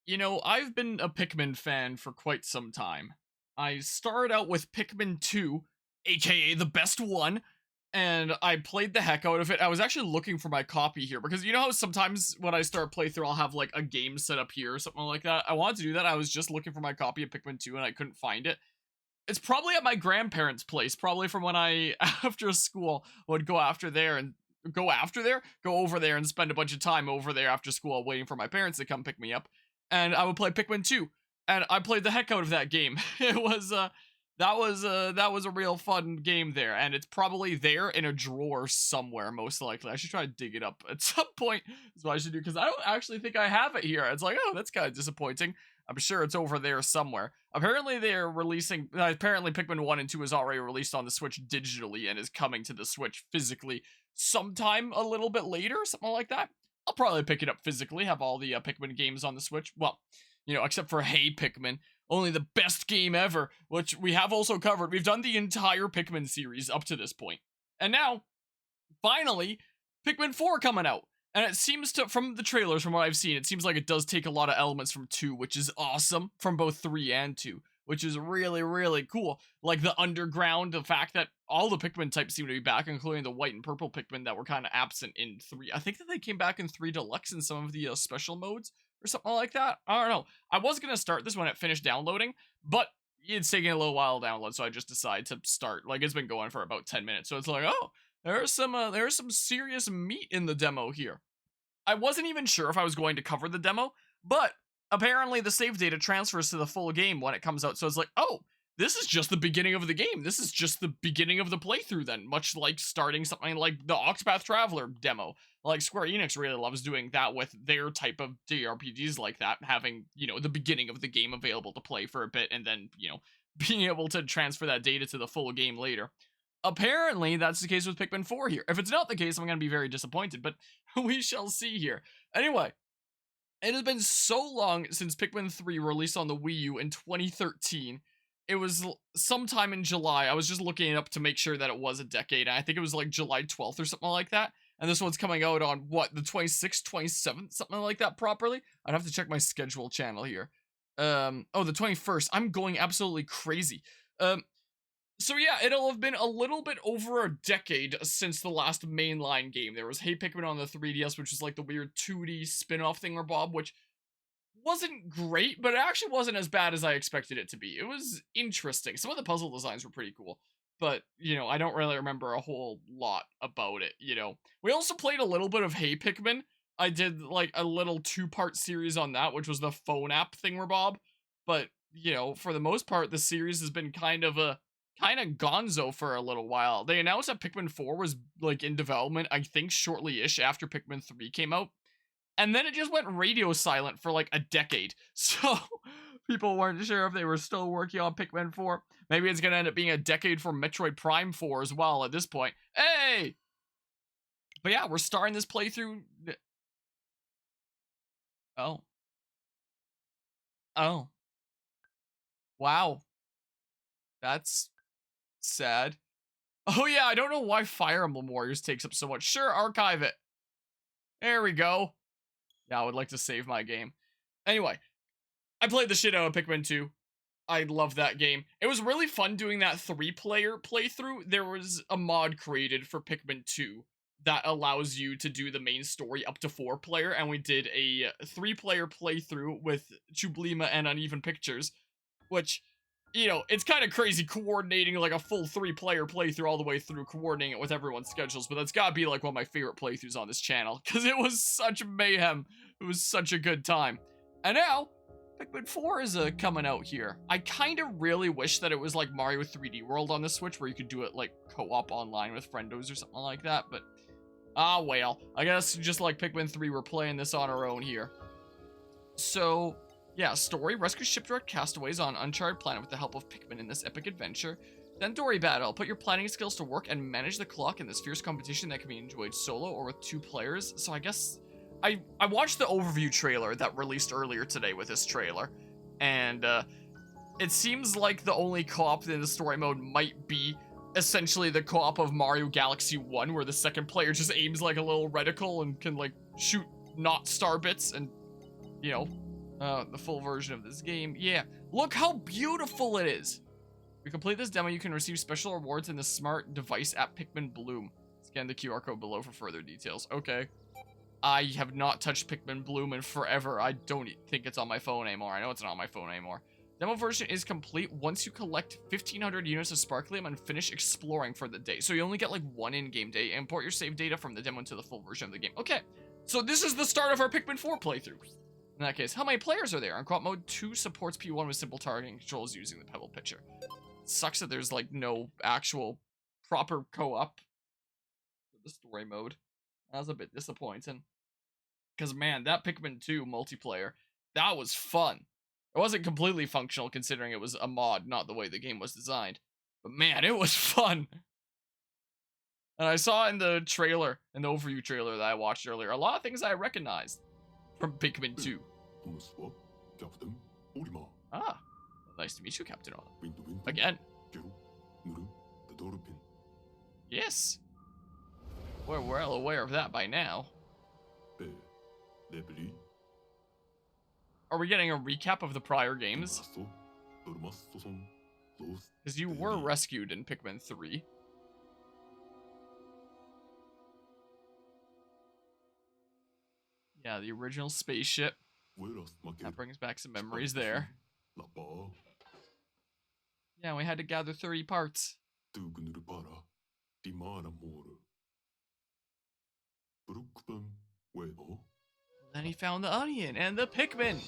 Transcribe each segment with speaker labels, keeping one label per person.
Speaker 1: You know, I've been a Pikmin fan for quite some time. I started out with Pikmin 2, aka the best one, and I played the heck out of it. I was actually looking for my copy here because you know how sometimes when I start playthrough, I'll have like a game set up here or something like that. I wanted to do that. I was just looking for my copy of Pikmin 2 and I couldn't find it. It's probably at my grandparents' place, probably from when I, after school, would go over there and spend a bunch of time over there after school waiting for my parents to come pick me up. And I would play Pikmin 2. And I played the heck out of that game. That was a real fun game there. And it's probably there in a drawer somewhere, most likely. I should try to dig it up at some point. That's what I should do, because I don't actually think I have it here. It's like, oh, that's kind of disappointing. I'm sure it's over there somewhere. Apparently they're releasing, apparently Pikmin 1 and 2 is already released on the Switch digitally and is coming to the Switch physically sometime a little bit later, something like that. I'll probably pick it up physically, have all the Pikmin games on the Switch. Well, you know, except for Hey Pikmin, only the best game ever, which we have also covered. We've done the entire Pikmin series up to this point. And now, finally, Pikmin 4 coming out. And it seems to, from the trailers, from what I've seen, it seems like it does take a lot of elements from 2, which is awesome, from both 3 and 2, which is really, really cool. Like the underground, the fact that all the Pikmin types seem to be back, including the white and purple Pikmin that were kind of absent in 3. I think that they came back in 3 Deluxe in some of the special modes, or something like that. I don't know. I was going to start this when it finished downloading, but it's taking a little while to download, so I just decided to start. Like, it's been going for about 10 minutes, so it's like, oh, there's some serious meat in the demo here. I wasn't even sure if I was going to cover the demo, but apparently the save data transfers to the full game when it comes out. So it's like, oh, this is just the beginning of the game. This is just the beginning of the playthrough then, much like starting something like the Octopath Traveler demo. Like Square Enix really loves doing that with their type of JRPGs like that, having, you know, the beginning of the game available to play for a bit and then, you know, being able to transfer that data to the full game later. Apparently, that's the case with Pikmin 4 here. If it's not the case, I'm going to be very disappointed, but we shall see here. Anyway, it has been so long since Pikmin 3 released on the Wii U in 2013. It was sometime in July. I was just looking it up to make sure that it was a decade. And I think it was like July 12th or something like that. And this one's coming out on, what, the 26th, 27th, something like that properly? I'd have to check my schedule channel here. Oh, the 21st. I'm going absolutely crazy. So yeah, it'll have been a little bit over a decade since the last mainline game. There was Hey Pikmin on the 3DS, which was like the weird 2D spin-off thingamabob, which wasn't great, but it actually wasn't as bad as I expected it to be. It was interesting. Some of the puzzle designs were pretty cool, but, you know, I don't really remember a whole lot about it, you know. We also played a little bit of Hey Pikmin. I did, like, a little 2-part series on that, which was the phone app thingamabob, but, you know, for the most part, the series has been kind of gonzo for a little while. They announced that Pikmin 4 was like in development, I think shortly-ish after Pikmin 3 came out. And then it just went radio silent for like a decade. So people weren't sure if they were still working on Pikmin 4. Maybe it's going to end up being a decade for Metroid Prime 4 as well at this point. Hey! But yeah, we're starting this playthrough. Oh. Oh. Wow. That's sad. Oh yeah, I don't know why Fire Emblem Warriors takes up so much. Sure, archive it. There we go. Yeah, I would like to save my game. Anyway, I played the shit out of Pikmin 2. I love that game. It was really fun doing that 3-player playthrough. There was a mod created for Pikmin 2 that allows you to do the main story up to 4-player, and we did a 3-player playthrough with Chublima and Uneven Pictures, which, you know, it's kind of crazy coordinating like a full 3-player playthrough all the way through, coordinating it with everyone's schedules, but that's gotta be like one of my favorite playthroughs on this channel, because it was such mayhem. It was such a good time. And now, Pikmin 4 is coming out here. I kind of really wish that it was like Mario 3D World on the Switch, where you could do it like co-op online with friendos or something like that, but well, I guess just like Pikmin 3, we're playing this on our own here. So yeah, story. Rescue shipwrecked castaways on Uncharted planet with the help of Pikmin in this epic adventure. Then Dory battle. Put your planning skills to work and manage the clock in this fierce competition that can be enjoyed solo or with 2 players. So I guess I watched the overview trailer that released earlier today with this trailer, and it seems like the only co-op in the story mode might be essentially the co-op of Mario Galaxy 1, where the second player just aims like a little reticle and can like shoot not star bits and, you know, The full version of this game. Yeah, look how beautiful it is. If you complete this demo, you can receive special rewards in the smart device app Pikmin Bloom. Scan the QR code below for further details. Okay. I have not touched Pikmin Bloom in forever. I don't think it's on my phone anymore. I know it's not on my phone anymore. Demo version is complete once you collect 1,500 units of Sparklium and finish exploring for the day. So you only get like one in-game day. Import your save data from the demo into the full version of the game. Okay, so this is the start of our Pikmin 4 playthrough. In that case, how many players are there? On co-op mode, 2 supports P1 with simple targeting controls using the Pebble Pitcher. Sucks that there's like no actual proper co-op for the story mode. That was a bit disappointing. Because man, that Pikmin 2 multiplayer, that was fun. It wasn't completely functional considering it was a mod, not the way the game was designed. But man, it was fun. And I saw in the trailer, in the overview trailer that I watched earlier, a lot of things I recognized from Pikmin 2. Ah, nice to meet you, Captain Otto. Again. Yes. We're well aware of that by now. Are we getting a recap of the prior games? Because you were rescued in Pikmin 3. Yeah, the original spaceship. That brings back some memories there. Yeah, we had to gather 30 parts. Then he found the onion and the Pikmin.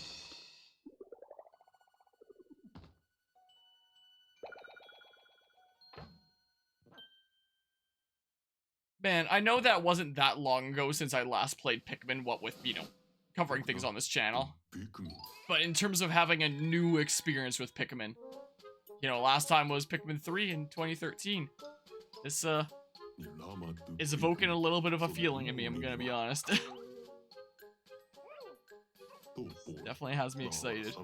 Speaker 1: Man, I know that wasn't that long ago since I last played Pikmin, what with, you know, covering things on this channel. But in terms of having a new experience with Pikmin, you know, last time was Pikmin 3 in 2013. This, is evoking a little bit of a feeling in me, I'm gonna be honest. Definitely has me excited.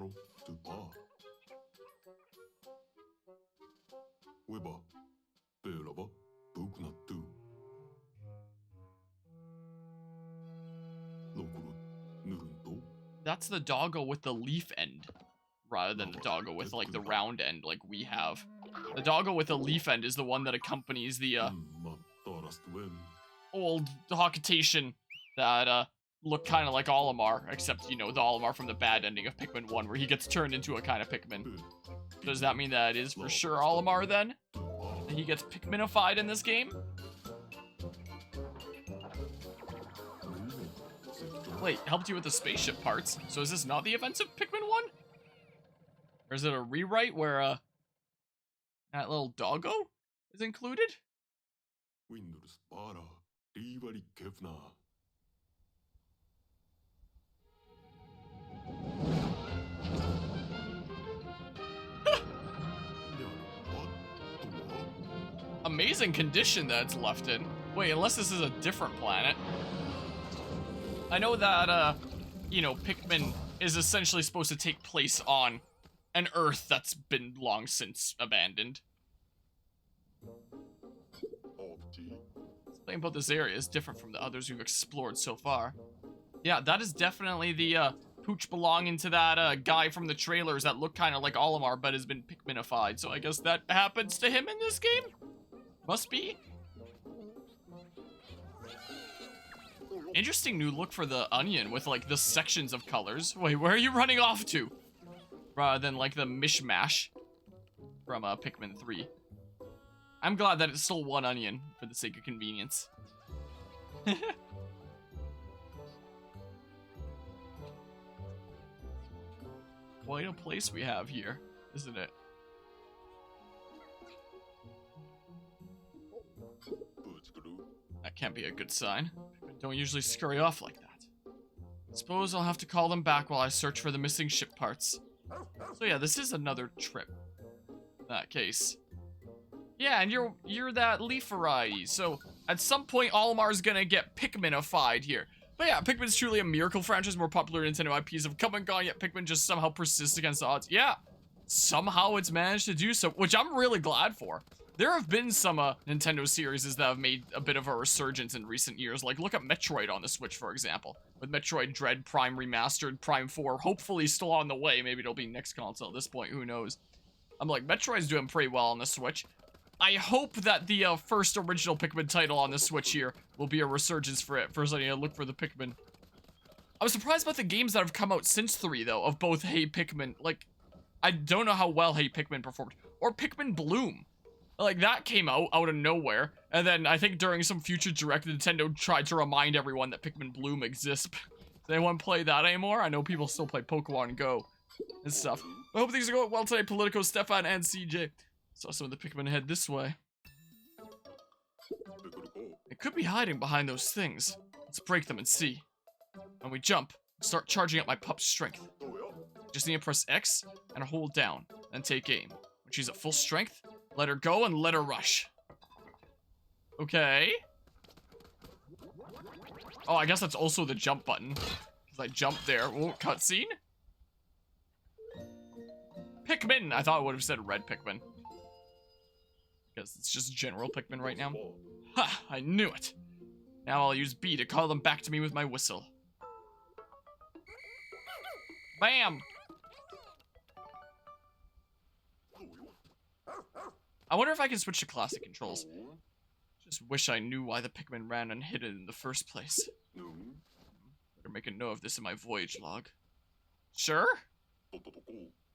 Speaker 1: That's the doggo with the leaf end, rather than the doggo with, like, the round end like we have. The doggo with the leaf end is the one that accompanies the, old Hawkitation that, look kind of like Olimar, except, you know, the Olimar from the bad ending of Pikmin 1, where he gets turned into a kind of Pikmin. Does that mean that it is for sure Olimar, then? That he gets Pikminified in this game? Wait, helped you with the spaceship parts. So is this not the events of Pikmin 1? Or is it a rewrite where, that little doggo is included? Amazing condition that it's left in. Wait, unless this is a different planet. I know that, you know, Pikmin is essentially supposed to take place on an Earth that's been long since abandoned. Something about this area is different from the others we've explored so far. Yeah, that is definitely the, pooch belonging to that, guy from the trailers that looked kind of like Olimar but has been Pikminified. So I guess that happens to him in this game? Must be. Interesting new look for the onion with, like, the sections of colors. Wait, where are you running off to? Rather than, like, the mishmash from, Pikmin 3. I'm glad that it's still one onion for the sake of convenience. Quite a place we have here, isn't it? That can't be a good sign. Don't usually scurry off like that. Suppose I'll have to call them back while I search for the missing ship parts. So yeah, this is another trip. In that case. Yeah, and you're that leaf variety, so at some point Olimar's gonna get Pikminified here. But yeah, Pikmin's truly a miracle franchise. More popular Nintendo IPs have come and gone, yet Pikmin just somehow persists against the odds. Yeah, somehow it's managed to do so, which I'm really glad for. There have been some Nintendo series that have made a bit of a resurgence in recent years. Like, look at Metroid on the Switch, for example. With Metroid Dread Prime Remastered, Prime 4, hopefully still on the way. Maybe it'll be next console at this point, who knows. I'm like, Metroid's doing pretty well on the Switch. I hope that the first original Pikmin title on the Switch here will be a resurgence for it. First, I need to look for the Pikmin. I was surprised about the games that have come out since 3, though, of both Hey Pikmin. Like, I don't know how well Hey Pikmin performed. Or Pikmin Bloom. Like, that came out of nowhere, and then I think during some future direct, Nintendo tried to remind everyone that Pikmin Bloom exists. Does anyone play that anymore? I know people still play Pokemon Go and stuff. I hope things are going well today, Politico, Stefan, and CJ. Saw some of the Pikmin head this way. It could be hiding behind those things. Let's break them and see. When we jump, start charging up my pup's strength. Just need to press X and hold down, and take aim. When she's at full strength, let her go and let her rush. Okay. Oh, I guess that's also the jump button. Because I jumped there. Oh, cutscene? Pikmin! I thought I would have said red Pikmin. Because it's just general Pikmin right now. Ha! I knew it! Now I'll use B to call them back to me with my whistle. Bam! I wonder if I can switch to classic controls. Just wish I knew why the Pikmin ran unhidden in the first place. Better make a note of this in my voyage log. Sure?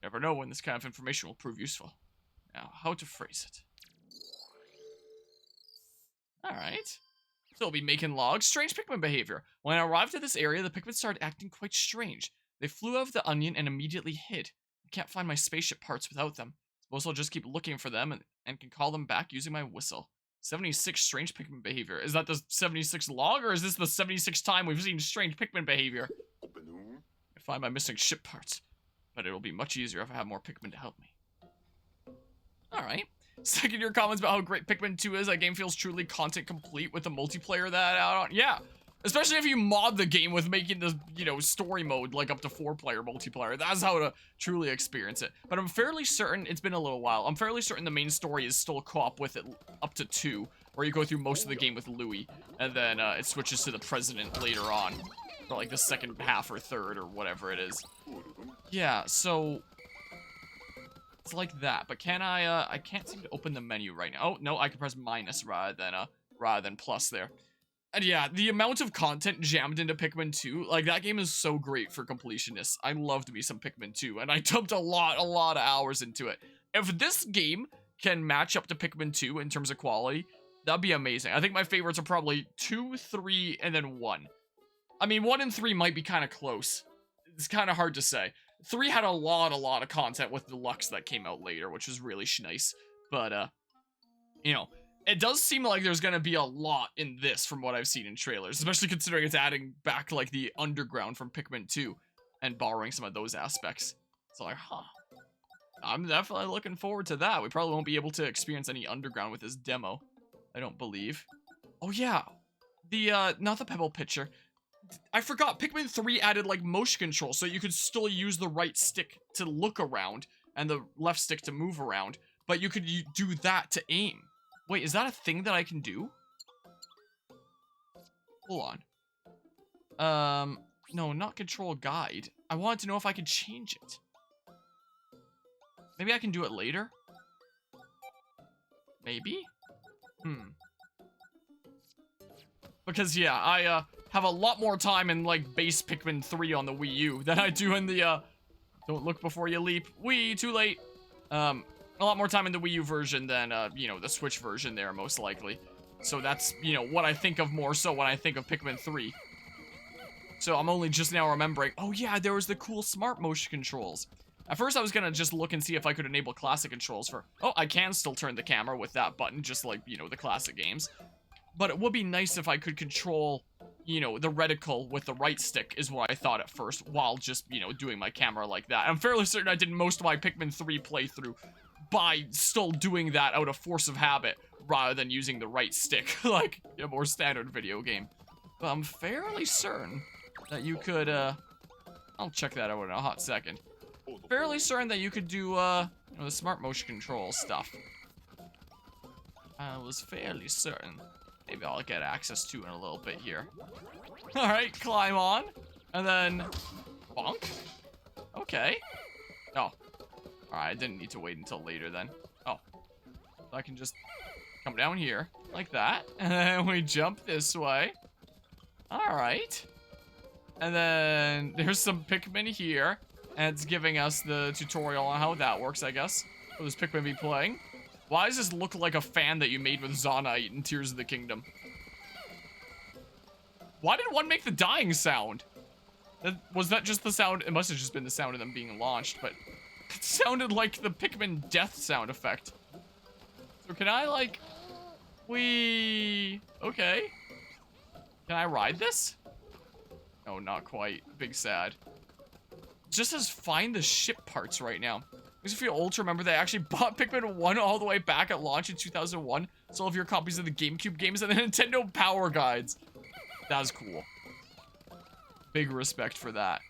Speaker 1: Never know when this kind of information will prove useful. Now, how to phrase it. Alright. So I'll be making logs. Strange Pikmin behavior. When I arrived at this area, the Pikmin started acting quite strange. They flew out of the onion and immediately hid. I can't find my spaceship parts without them. Suppose I'll just keep looking for them and can call them back using my whistle. 76 strange Pikmin behavior. Is that the 76 log, or is this the 76th time we've seen strange Pikmin behavior? I find my missing ship parts, but it'll be much easier if I have more Pikmin to help me. Alright. Second, your comments about how great Pikmin 2 is. That game feels truly content complete with the multiplayer that out on. Yeah. Especially if you mod the game with making the, you know, story mode like up to 4-player multiplayer. That's how to truly experience it. But I'm fairly certain, it's been a little while, I'm fairly certain the main story is still co-op with it up to 2, where you go through most of the game with Louis, and then it switches to the president later on, for like the second half or third or whatever it is. Yeah, so it's like that. But can I can't seem to open the menu right now. Oh, no, I can press minus rather than plus there. And yeah, the amount of content jammed into Pikmin 2, like, that game is so great for completionists. I loved me some Pikmin 2, and I dumped a lot of hours into it. If this game can match up to Pikmin 2 in terms of quality, that'd be amazing. I think my favorites are probably 2, 3, and then 1. I mean, 1 and 3 might be kind of close. It's kind of hard to say. 3 had a lot of content with Deluxe that came out later, which was really nice. But, you know, it does seem like there's gonna be a lot in this from what I've seen in trailers, especially considering it's adding back, like, the underground from Pikmin 2 and borrowing some of those aspects. So, like, huh. I'm definitely looking forward to that. We probably won't be able to experience any underground with this demo. I don't believe. Oh, yeah. The, not the Pebble Pitcher. I forgot, Pikmin 3 added, like, motion control, so you could still use the right stick to look around and the left stick to move around, but you could do that to aim. Wait, is that a thing that I can do? Hold on. No, not control guide. I wanted to know if I could change it. Maybe I can do it later? Maybe? Because, yeah, I, have a lot more time in, like, base Pikmin 3 on the Wii U than I do in the, don't look before you leap. Wii, too late. A lot more time in the Wii U version than, you know, the Switch version there, most likely. So that's, you know, what I think of more so when I think of Pikmin 3. So I'm only just now remembering, oh yeah, there was the cool smart motion controls. At first I was gonna just look and see if I could enable classic controls for, oh, I can still turn the camera with that button, just like, you know, the classic games. But it would be nice if I could control, you know, the reticle with the right stick is what I thought at first, while just, you know, doing my camera like that. I'm fairly certain I did most of my Pikmin 3 playthrough by still doing that out of force of habit, rather than using the right stick, like a more standard video game. But I'm fairly certain that you could, I'll check that out in a hot second. Fairly certain that you could do, you know, the smart motion control stuff. I was fairly certain. Maybe I'll get access to in a little bit here. Alright, climb on. And then... bonk? Okay. Oh. Alright, I didn't need to wait until later then. Oh. So I can just come down here, like that. And then we jump this way. Alright. And then there's some Pikmin here. And it's giving us the tutorial on how that works, I guess. Will this Pikmin be playing? Why does this look like a fan that you made with Zonite in Tears of the Kingdom? Why did one make the dying sound? Was that just the sound? It must have just been the sound of them being launched, but it sounded like the Pikmin death sound effect. So can I, like... Okay. Can I ride this? No, not quite. Big sad. It just says find the ship parts right now. Makes me feel old to remember they actually bought Pikmin 1 all the way back at launch in 2001. Still have your copies of the GameCube games and the Nintendo Power Guides. That was cool. Big respect for that.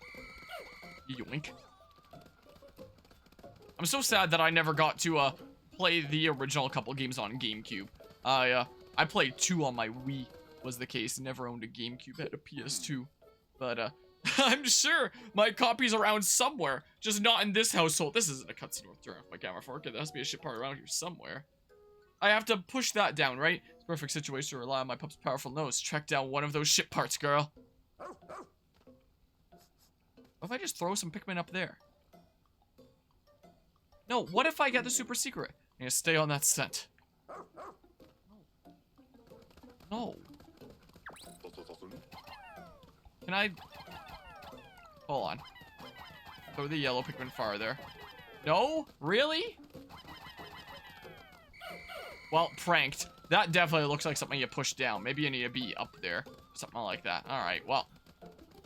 Speaker 1: Yoink. I'm so sad that I never got to play the original couple games on GameCube. I played 2 on my Wii, was the case. Never owned a GameCube, had a PS2. But I'm sure my copy's around somewhere, just not in this household. This isn't a cutscene worth turning off my camera for. Okay, there has to be a ship part around here somewhere. I have to push that down, right? It's a perfect situation to rely on my pup's powerful nose. Track down one of those ship parts, girl. What if I just throw some Pikmin up there? No, what if I get the super secret? I'm gonna stay on that scent. No. Can I... Hold on. Throw the yellow Pikmin farther. No? Really? Well, pranked. That definitely looks like something you push down. Maybe you need to be up there. Something like that. Alright, well.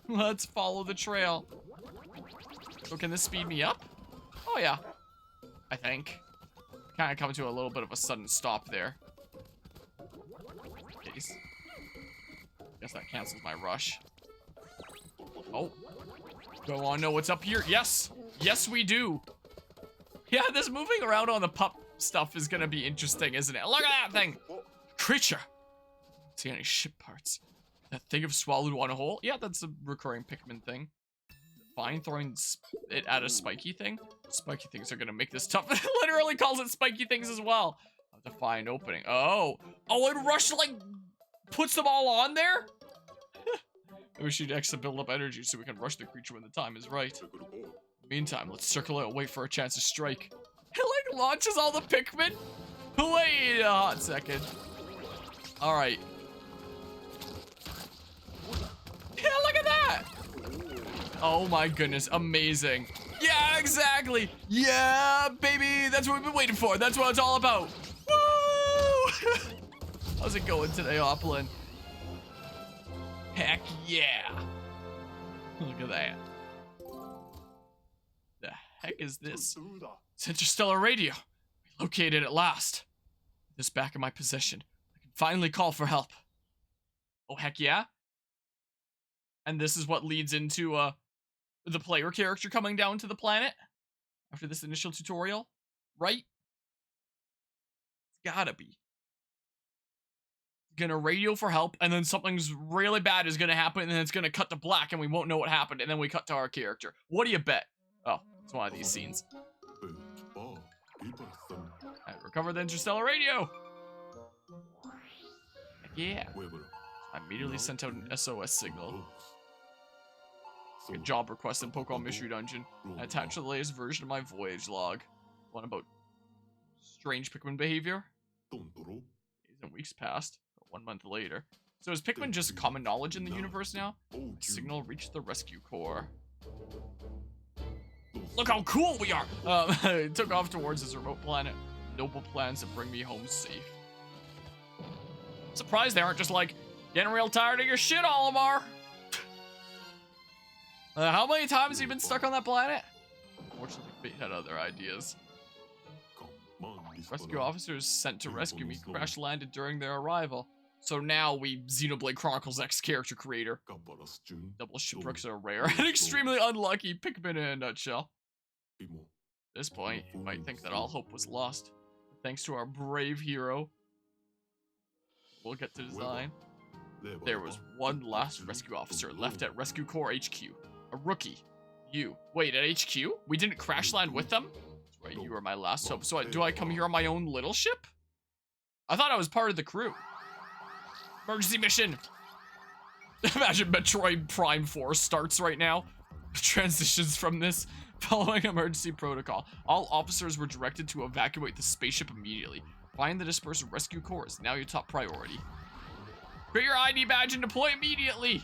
Speaker 1: Let's follow the trail. So can this speed me up? Oh, yeah. I think. Kind of come to a little bit of a sudden stop there. Case. Guess that cancels my rush. Oh. Do I want to know what's up here? Yes! Yes, we do! Yeah, this moving around on the pup stuff is gonna be interesting, isn't it? Look at that thing! Creature! See any ship parts? That thing have swallowed one whole? Yeah, that's a recurring Pikmin thing. Fine, throwing it at a spiky thing? Spiky things are gonna make this tough. It literally calls it spiky things as well. I'll have to find opening. Oh! Oh, and Rush, like, puts them all on there? We should actually build up energy so we can rush the creature when the time is right. Meantime, let's circle it and wait for a chance to strike. It, like, launches all the Pikmin? Wait a hot second. Alright. Yeah, look at that! Oh my goodness, amazing. Yeah, exactly! Yeah, baby! That's what we've been waiting for. That's what it's all about. Woo! How's it going today, Oplin? Heck yeah! Look at that. The heck is this? It's interstellar radio. We located it at last. This back in my possession. I can finally call for help. Oh, heck yeah? And this is what leads into the player character coming down to the planet after this initial tutorial, right? It's gotta be. Gonna radio for help, and then something's really bad is gonna happen, and then it's gonna cut to black, and we won't know what happened, and then we cut to our character. What do you bet? Oh, it's one of these scenes. I recovered the interstellar radio. Yeah. I immediately sent out an SOS signal. A job request in Pokemon Mystery Dungeon. I attached the latest version of my voyage log. One about strange Pikmin behavior. Days and weeks passed. 1 month later. So is Pikmin just common knowledge in the universe now? The signal reached the rescue corps. Look how cool we are! It took off towards this remote planet. Noble plans to bring me home safe. Surprised they aren't just like, getting real tired of your shit, Olimar! How many times have you been stuck on that planet? Fortunately, Fate had other ideas. Rescue officers sent to rescue me crash-landed during their arrival. So now we Xenoblade Chronicles X character creator. Double shipwrecks are rare and extremely unlucky. Pikmin in a nutshell. At this point, you might think that all hope was lost. But thanks to our brave hero, We'll get to design. There was one last rescue officer left at Rescue Corps HQ. A rookie. You. Wait, at HQ? We didn't crash land with them? That's right, you were my last hope. So do I come here on my own little ship? I thought I was part of the crew. Emergency mission! Imagine Metroid Prime 4 starts right now. Transitions from this. Following emergency protocol. All officers were directed to evacuate the spaceship immediately. Find the dispersed rescue corps is now your top priority. Create your ID badge and deploy immediately!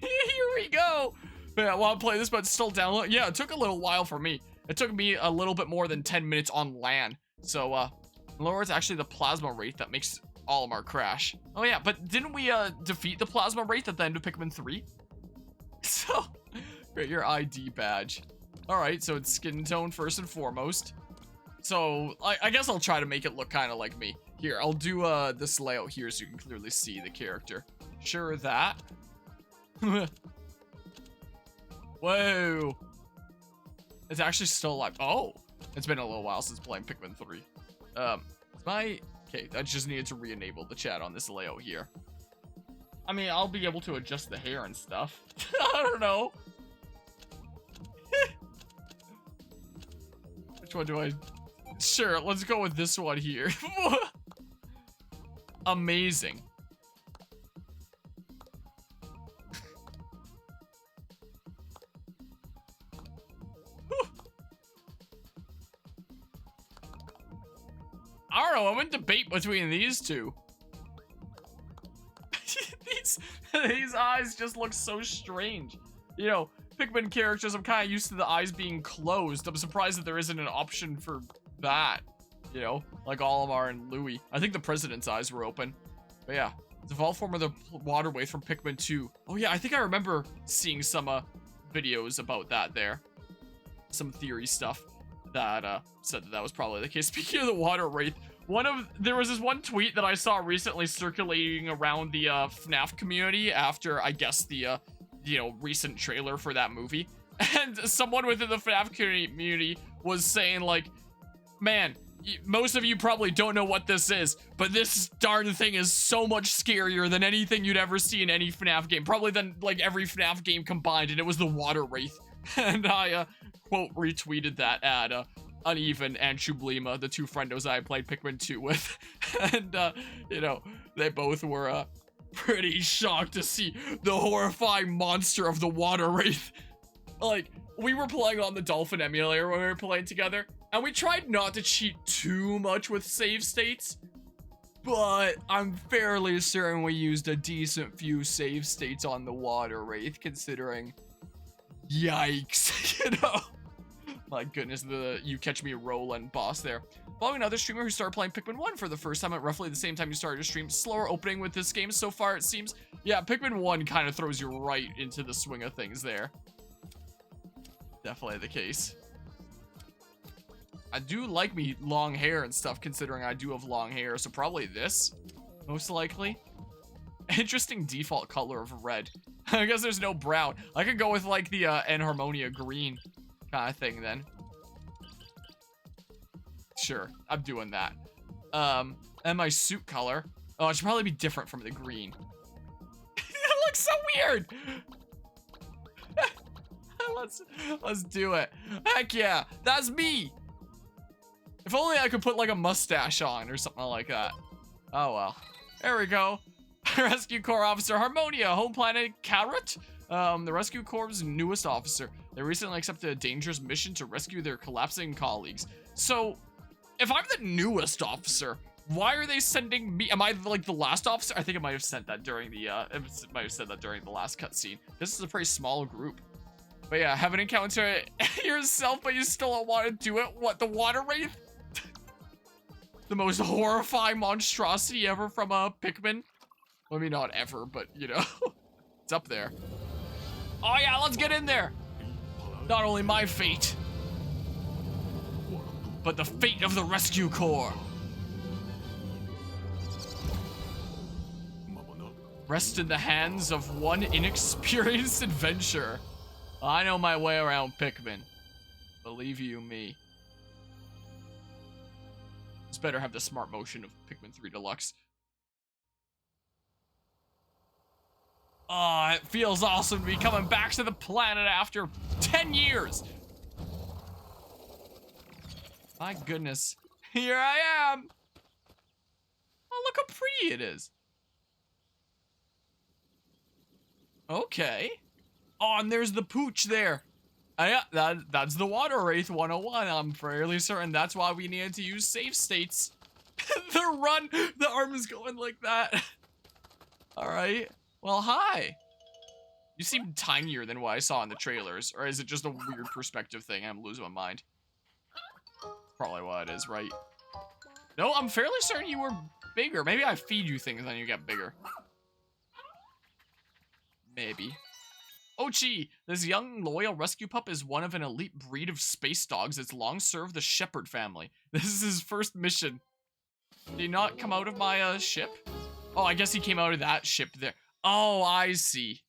Speaker 1: Here we go! Yeah, while I'm playing this, but it's still download. Yeah, it took a little while for me. It took me a little bit more than 10 minutes on LAN. So, lower is actually the plasma wraith that makes Olimar crash. Oh yeah, but didn't we, defeat the plasma wraith at the end of Pikmin 3? So, create your ID badge. Alright, so it's skin tone first and foremost. So, I guess I'll try to make it look kind of like me. Here, I'll do, this layout here so you can clearly see the character. Sure that. Whoa. It's actually still alive. Oh, it's been a little while since playing Pikmin 3. Okay, I just needed to re-enable the chat on this layout here. I mean, I'll be able to adjust the hair and stuff. I don't know. Which one do I... Sure, let's go with this one here. Amazing. I don't know, I'm in debate between these two. these eyes just look so strange. You know, Pikmin characters, I'm kind of used to the eyes being closed. I'm surprised that there isn't an option for that. You know, like Olimar and Louie. I think the president's eyes were open. But yeah, the evolved form of the water wraith from Pikmin 2. Oh yeah, I think I remember seeing some videos about that there. Some theory stuff that said that was probably the case. Speaking of the water wraith, there was this one tweet that I saw recently circulating around the FNAF community after, I guess, the you know, recent trailer for that movie. And someone within the FNAF community was saying, like, man, most of you probably don't know what this is, but this darn thing is so much scarier than anything you'd ever see in any FNAF game. Probably than, like, every FNAF game combined, and it was the water wraith. And I, quote, retweeted that at, Uneven and Chublima, the two friendos I played Pikmin 2 with. And, you know, they both were, pretty shocked to see the horrifying monster of the water wraith. Like, we were playing on the Dolphin emulator when we were playing together, and we tried not to cheat too much with save states, but I'm fairly certain we used a decent few save states on the water wraith, considering, yikes, you know? My goodness, the You Catch Me Rollin' boss there. Following another streamer who started playing Pikmin 1 for the first time at roughly the same time you started to stream. Slower opening with this game so far, it seems. Yeah, Pikmin 1 kind of throws you right into the swing of things there. Definitely the case. I do like me long hair and stuff, considering I do have long hair, so probably this, most likely. Interesting default color of red. I guess there's no brown. I could go with, like, the Enharmonia green kind of thing then. Sure, I'm doing that. And my suit color. Oh, it should probably be different from the green. It looks so weird. Let's do it. Heck yeah, that's me. If only I could put like a mustache on or something like that. Oh well. There we go. Rescue Corps Officer Harmonia, home planet Carrot. The Rescue Corps' newest officer. They recently accepted a dangerous mission to rescue their collapsing colleagues. So, if I'm the newest officer, why are they sending me? Am I like the last officer? I think it might have said that during the last cutscene. This is a pretty small group. But yeah, have an encounter yourself, but you still don't want to do it. What, the water wraith? The most horrifying monstrosity ever from a Pikmin. Well, I mean, not ever, but you know, it's up there. Oh yeah, let's get in there. Not only my fate, but the fate of the Rescue Corps. Rest in the hands of one inexperienced adventurer. I know my way around Pikmin. Believe you me. This better have the smart motion of Pikmin 3 Deluxe. Oh, it feels awesome to be coming back to the planet after 10 years. My goodness. Here I am. Oh, look how pretty it is. Okay. Oh, and there's the pooch there. Yeah, that's the Water Wraith 101. I'm fairly certain that's why we needed to use save states. The arm is going like that. Alright. Well, hi. You seem tinier than what I saw in the trailers. Or is it just a weird perspective thing? I'm losing my mind. Probably what it is, right? No, I'm fairly certain you were bigger. Maybe I feed you things and you get bigger. Maybe. Ochi, this young, loyal rescue pup is one of an elite breed of space dogs that's long served the Shepherd family. This is his first mission. Did he not come out of my, ship? Oh, I guess he came out of that ship there. Oh, I see.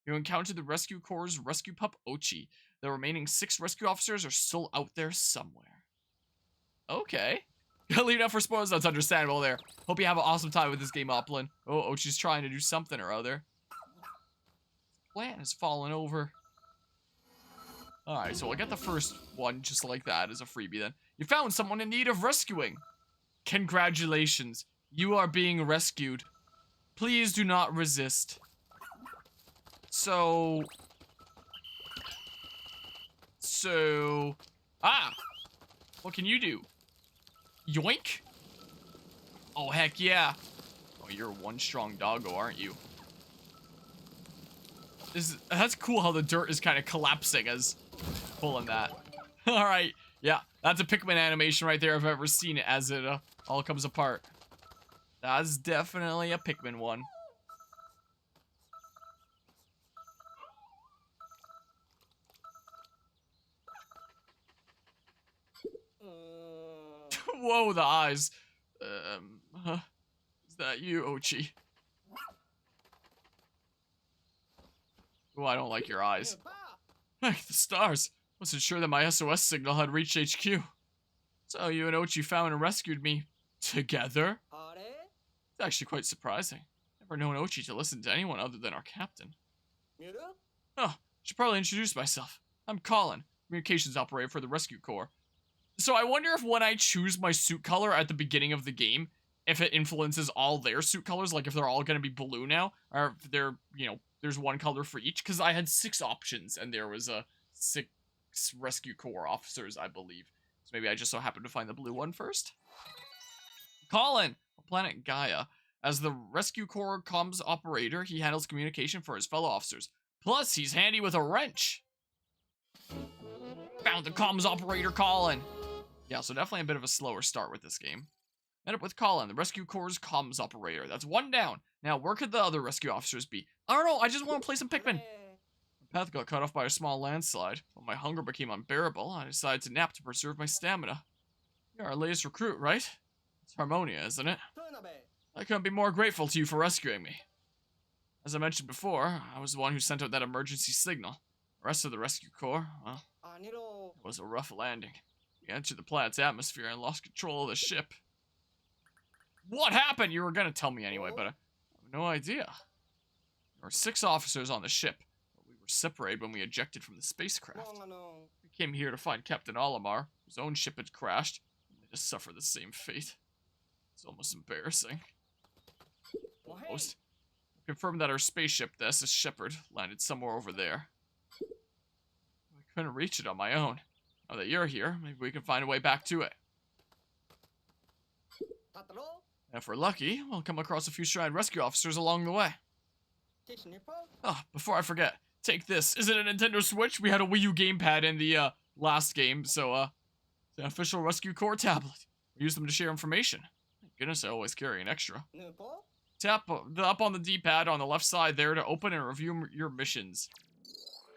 Speaker 1: You encountered the Rescue Corps' rescue pup, Ochi. The remaining 6 rescue officers are still out there somewhere. Okay. Leave it up for spoilers, that's understandable there. Hope you have an awesome time with this game, Oplin. Oh, Ochi's trying to do something or other. Plant has fallen over. Alright, so I'll get the first one just like that as a freebie then. You found someone in need of rescuing. Congratulations. You are being rescued. Please do not resist. So... Ah! What can you do? Yoink? Oh, heck yeah. Oh, you're one strong doggo, aren't you? That's cool how the dirt is kind of collapsing as pulling that. Alright, yeah, that's a Pikmin animation right there if I've ever seen it as it all comes apart. That's definitely a Pikmin one. Whoa, the eyes. Is that you, Ochi? Oh, I don't like your eyes. Heck, the stars. Wasn't sure that my SOS signal had reached HQ. So you and Ochi found and rescued me together? It's actually quite surprising. Never known Ochi to listen to anyone other than our captain. Oh, should probably introduce myself. I'm Colin, communications operator for the Rescue Corps. So I wonder if when I choose my suit color at the beginning of the game, if it influences all their suit colors, like if they're all gonna be blue now, or if they're, you know, there's one color for each, because I had 6 options, and there was 6 Rescue Corps officers, I believe. So maybe I just so happened to find the blue one first. Colin, planet Gaia. As the Rescue Corps comms operator, he handles communication for his fellow officers. Plus, he's handy with a wrench. Found the comms operator, Colin. Yeah, so definitely a bit of a slower start with this game. Met up with Colin, the Rescue Corps' comms operator. That's 1 down. Now, where could the other rescue officers be? I don't know, I just want to play some Pikmin. My path got cut off by a small landslide. When my hunger became unbearable, I decided to nap to preserve my stamina. You're our latest recruit, right? It's Harmonia, isn't it? I couldn't be more grateful to you for rescuing me. As I mentioned before, I was the one who sent out that emergency signal. The rest of the Rescue Corps, well, it was a rough landing. We entered the planet's atmosphere and lost control of the ship. What happened? You were gonna tell me anyway, but I have no idea. There were 6 officers on the ship, but we were separated when we ejected from the spacecraft. We came here to find Captain Olimar, whose own ship had crashed, and they just suffered the same fate. It's almost embarrassing. Almost. I confirmed that our spaceship, the SS Shepherd, landed somewhere over there. I couldn't reach it on my own. Now that you're here, maybe we can find a way back to it. And if we're lucky, we'll come across a few shrine rescue officers along the way. Oh, before I forget, take this. Is it a Nintendo Switch? We had a Wii U gamepad in the last game, so the official Rescue Corps tablet. We use them to share information. Thank goodness I always carry an extra. Tap up on the D-pad on the left side there to open and review your missions.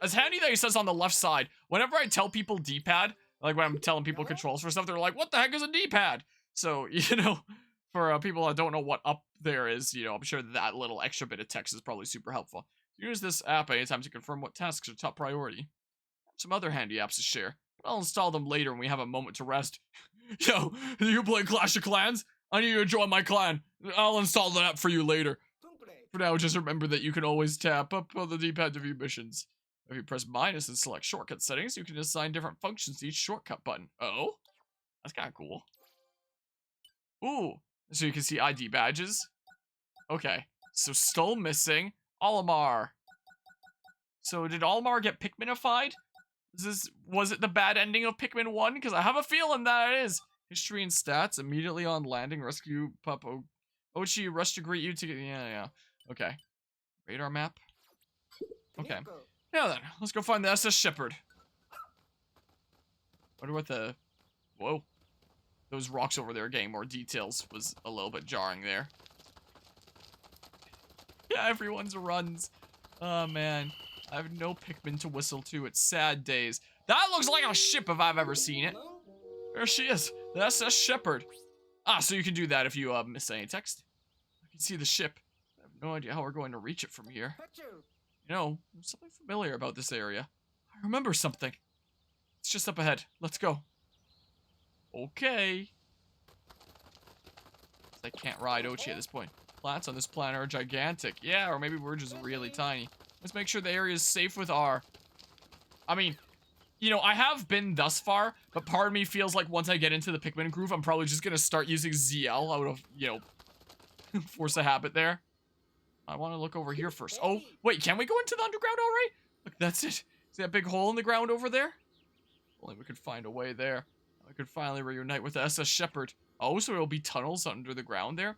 Speaker 1: It's handy that he says on the left side. Whenever I tell people D-pad, like when I'm telling people controls for stuff, they're like, what the heck is a D-pad? So, you know, for people that don't know what up there is, you know, I'm sure that little extra bit of text is probably super helpful. Use this app anytime to confirm what tasks are top priority. Some other handy apps to share, but I'll install them later when we have a moment to rest. Yo, you play Clash of Clans? I need you to join my clan. I'll install the app for you later. For now, just remember that you can always tap up on the D-pad to view missions. If you press minus and select shortcut settings, you can assign different functions to each shortcut button. Oh? That's kind of cool. Ooh. So you can see ID badges. Okay. So still missing Olimar. So did Olimar get Pikminified? Was it the bad ending of Pikmin 1? Because I have a feeling that it is. History and stats. Immediately on landing, rescue pup Ochi rush to greet you to get... Yeah. Okay. Radar map. Okay. Yeah then, let's go find the SS Shepherd. Wonder what the... Whoa. Those rocks over there getting more details was a little bit jarring there. Yeah, everyone's runs. Oh man. I have no Pikmin to whistle to. It's sad days. That looks like a ship if I've ever seen it. There she is. The SS Shepherd. Ah, so you can do that if you miss any text. I can see the ship. I have no idea how we're going to reach it from here. You know, there's something familiar about this area. I remember something. It's just up ahead. Let's go. Okay. I can't ride Ochi at this point. Plants on this planet are gigantic. Yeah, or maybe we're just really tiny. Let's make sure the area is safe with R. I mean, you know, I have been thus far, but part of me feels like once I get into the Pikmin groove, I'm probably just gonna start using ZL out of, you know, force a habit there. I want to look over here first. Oh, wait, can we go into the underground already? Look, that's it. See that big hole in the ground over there? Only we could find a way there. I could finally reunite with the SS Shepherd. Oh, so it'll be tunnels under the ground there?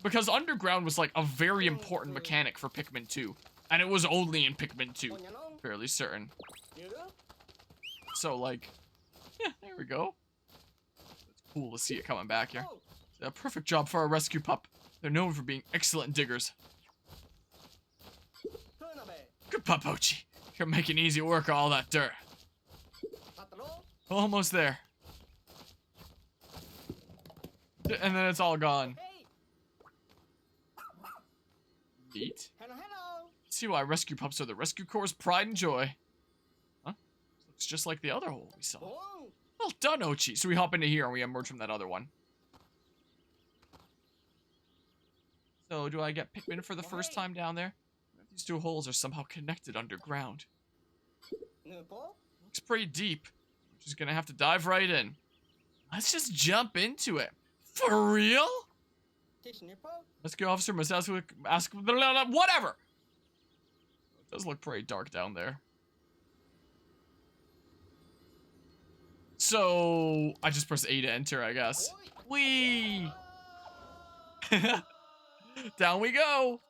Speaker 1: Because underground was like a very important mechanic for Pikmin 2. And it was only in Pikmin 2. Fairly certain. So like, yeah, there we go. It's cool to see it coming back here. A perfect job for a rescue pup. They're known for being excellent diggers. Good pup, Ochi. You're making easy work of all that dirt. Almost there. And then it's all gone. Neat. See why rescue pups are the rescue corps' pride and joy. Huh? Looks just like the other hole we saw. Well done, Ochi. So we hop into here and we emerge from that other one. So do I get Pikmin for the first time down there? These two holes are somehow connected underground. Looks pretty deep. We're just gonna have to dive right in. Let's just jump into it. For real? Rescue officer must ask whatever. It does look pretty dark down there. So I just press A to enter, I guess. Whee! Down we go.